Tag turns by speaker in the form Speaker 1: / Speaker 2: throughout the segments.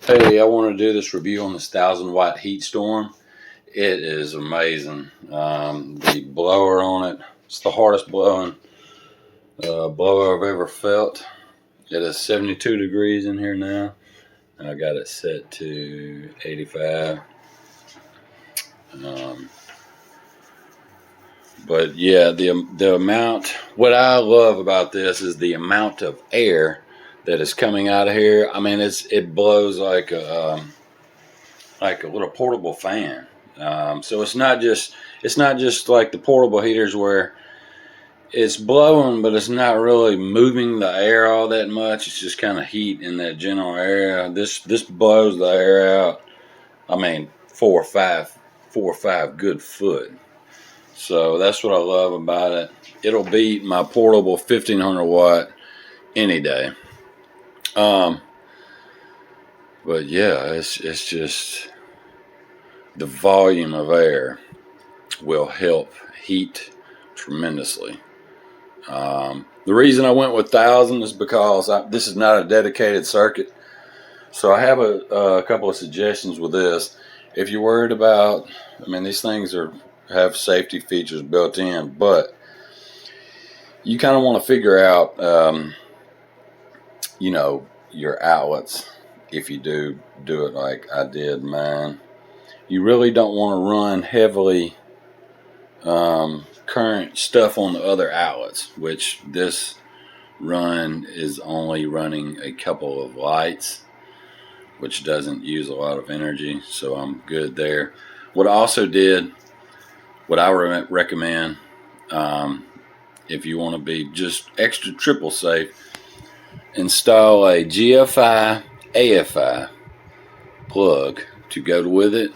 Speaker 1: Hey, I want to do this review on this 1000-watt heat storm. It is amazing. The blower on it, it's the hardest blowing blower I've ever felt. It is 72 degrees in here now. I got it set to 85. But yeah, the amount, what I love about this is the amount of air that is coming out of here. I mean, it blows like a little portable fan. So it's not just like the portable heaters where it's blowing, but it's not really moving the air all that much. It's just kind of heat in that general area. This blows the air out. I mean, 4 or 5 good foot. So that's what I love about it. It'll beat my portable 1500 watt any day. But yeah, it's just the volume of air will help heat tremendously. The reason I went with 1000 is because this is not a dedicated circuit. So I have a couple of suggestions with this. If you're worried about, I mean, these things have safety features built in, but you kind of want to figure out, your outlets. If you do it like I did mine, you really don't want to run heavily current stuff on the other outlets, which this run is only running a couple of lights, which doesn't use a lot of energy, so I'm good there. What I also did, what I recommend, if you want to be just extra triple safe, install a GFI AFI plug to go with it.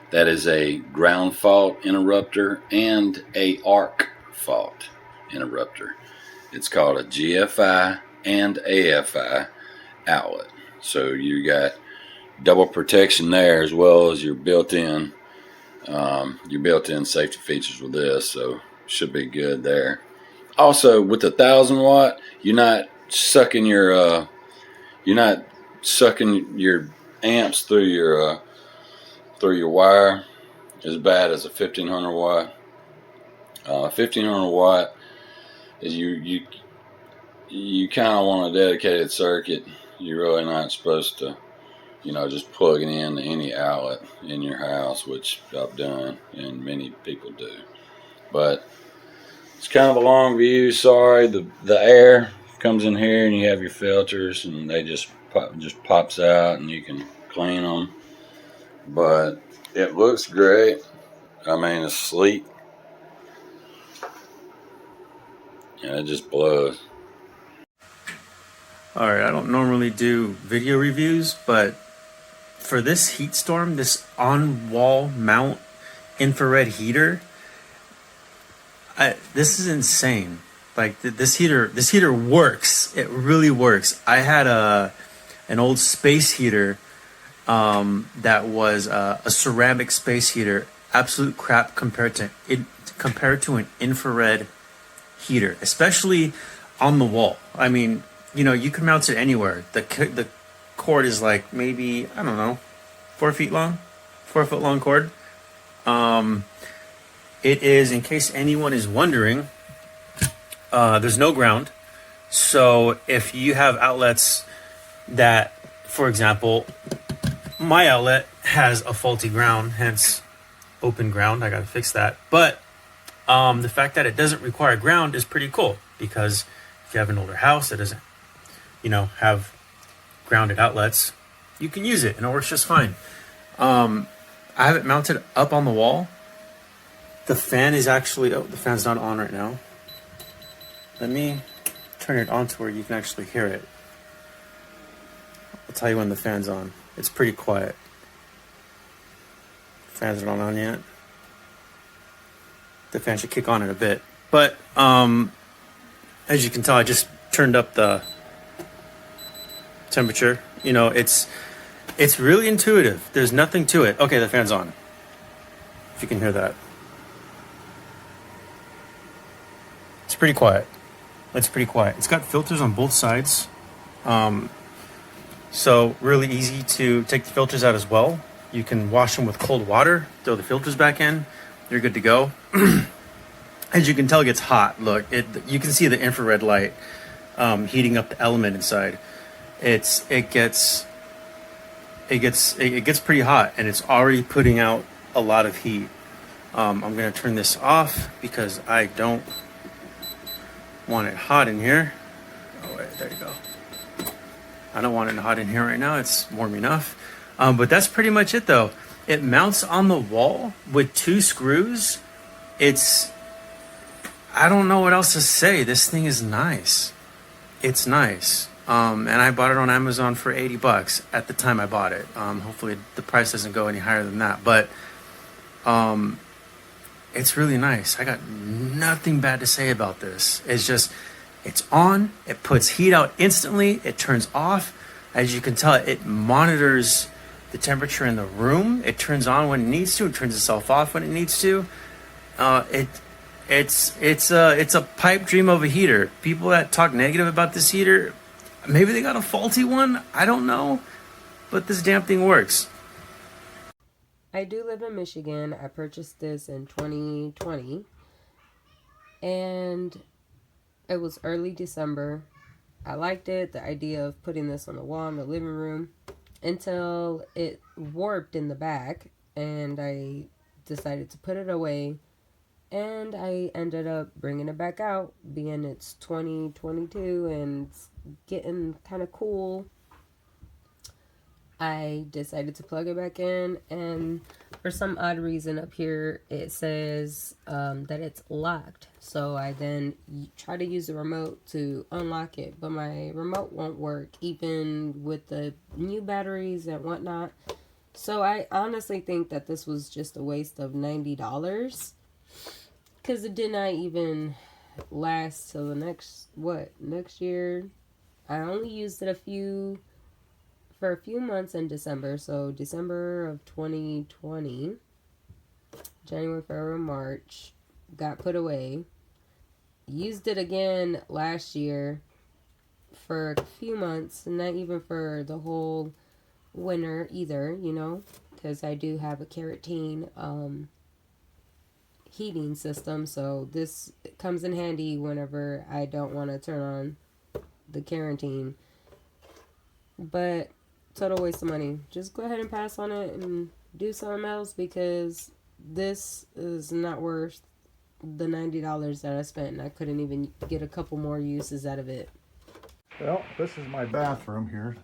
Speaker 1: That is a ground fault interrupter and a arc fault interrupter. It's called a GFI and AFI outlet. So you got double protection there, as well as your built-in safety features with this. So should be good there. Also, with the 1000 watt, you're not sucking your amps through your wire as bad as a 1500 watt. 1500 watt is you kind of want a dedicated circuit. You're really not supposed to, just plug it in to any outlet in your house, which I've done and many people do. But it's kind of a long view. Sorry, the air comes in here and you have your filters and they just pops out and you can clean them. But it looks great. I mean, it's sleek and it just blows.
Speaker 2: Alright, I don't normally do video reviews, but for this heat storm, this on-wall mount infrared heater, this is insane. Like, this heater works. It really works. I had an old space heater that was a ceramic space heater. Absolute crap compared to an infrared heater, especially on the wall. I mean, you can mount it anywhere. The cord is like maybe, I don't know, 4 foot long cord. It is, in case anyone is wondering, there's no ground. So if you have outlets that, for example, my outlet has a faulty ground, hence open ground, I gotta fix that. But the fact that it doesn't require ground is pretty cool, because if you have an older house that doesn't, have grounded outlets, you can use it and it works just fine. I have it mounted up on the wall. The fan is actually, the fan's not on right now. Let me turn it on to where you can actually hear it. I'll tell you when the fan's on. It's pretty quiet. Fans are not on yet. The fan should kick on in a bit. But as you can tell, I just turned up the temperature. It's really intuitive. There's nothing to it. Okay, the fan's on. If you can hear that. It's pretty quiet. It's pretty quiet. It's got filters on both sides. So really easy to take the filters out as well. You can wash them with cold water, throw the filters back in, you're good to go. As you can tell, it gets hot. Look, you can see the infrared light heating up the element inside. It gets pretty hot, and it's already putting out a lot of heat. I'm gonna turn this off because I don't want it hot in here. Oh wait, there you go. I don't want it hot in here right now. It's warm enough. But that's pretty much it though. It mounts on the wall with 2 screws. I don't know what else to say. This thing is nice. It's nice. And I bought it on Amazon for $80 at the time I bought it. Hopefully the price doesn't go any higher than that, but it's really nice. I got nothing bad to say about this. It's on, it puts heat out instantly, it turns off. As you can tell, it monitors the temperature in the room. It turns on when it needs to, it turns itself off when it needs to. It's a pipe dream of a heater. People that talk negative about this heater, maybe they got a faulty one, I don't know, but this damn thing works.
Speaker 3: I do live in Michigan. I purchased this in 2020, and it was early December. I liked it, the idea of putting this on the wall in the living room, until it warped in the back, and I decided to put it away, and I ended up bringing it back out, being it's 2022 and it's getting kind of cool. I decided to plug it back in, and for some odd reason up here it says that it's locked. So I then try to use the remote to unlock it, but my remote won't work even with the new batteries and whatnot. So I honestly think that this was just a waste of $90, because it did not even last till the next year. I only used it for a few months in December. So December of 2020, January, February, March, got put away. Used it again last year for a few months, not even for the whole winter either, because I do have a kerosene heating system, so this comes in handy whenever I don't want to turn on the kerosene. But total waste of money. Just go ahead and pass on it and do something else, because this is not worth the $90 that I spent, and I couldn't even get a couple more uses out of it.
Speaker 4: Well, this is my bathroom here.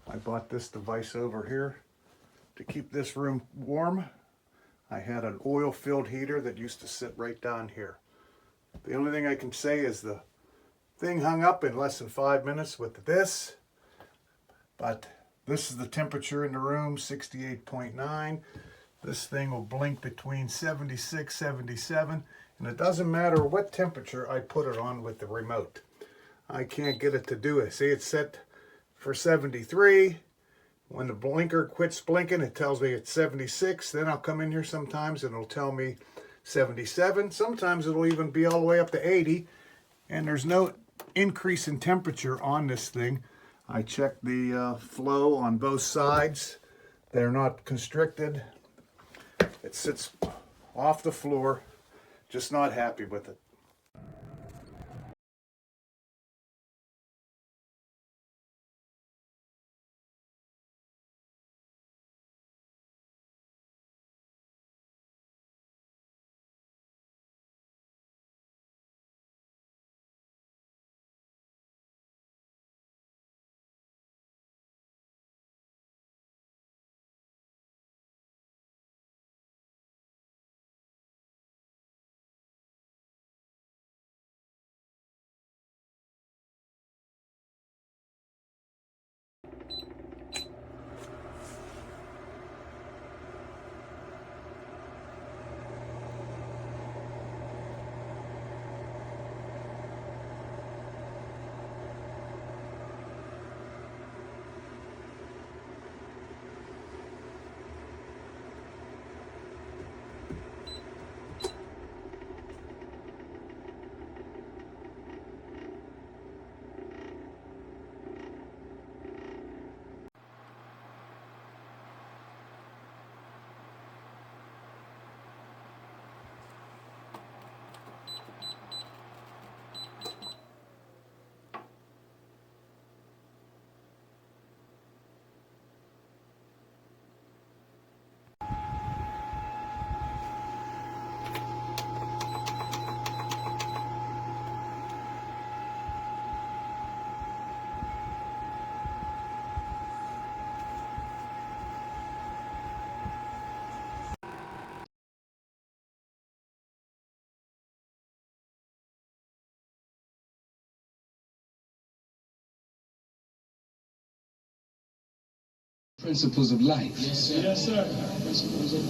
Speaker 4: I bought this device over here to keep this room warm. I had an oil-filled heater that used to sit right down here. The only thing I can say is the thing hung up in less than 5 minutes with this. But this is the temperature in the room, 68.9. This thing will blink between 76, 77. And it doesn't matter what temperature I put it on with the remote. I can't get it to do it. See, it's set for 73. When the blinker quits blinking, it tells me it's 76. Then I'll come in here sometimes and it'll tell me 77. Sometimes it'll even be all the way up to 80. And there's no increase in temperature on this thing. I checked the flow on both sides. They're not constricted. It sits off the floor. Just not happy with it.
Speaker 5: Principles of life.
Speaker 6: Yes, sir. Yes, sir. Principles of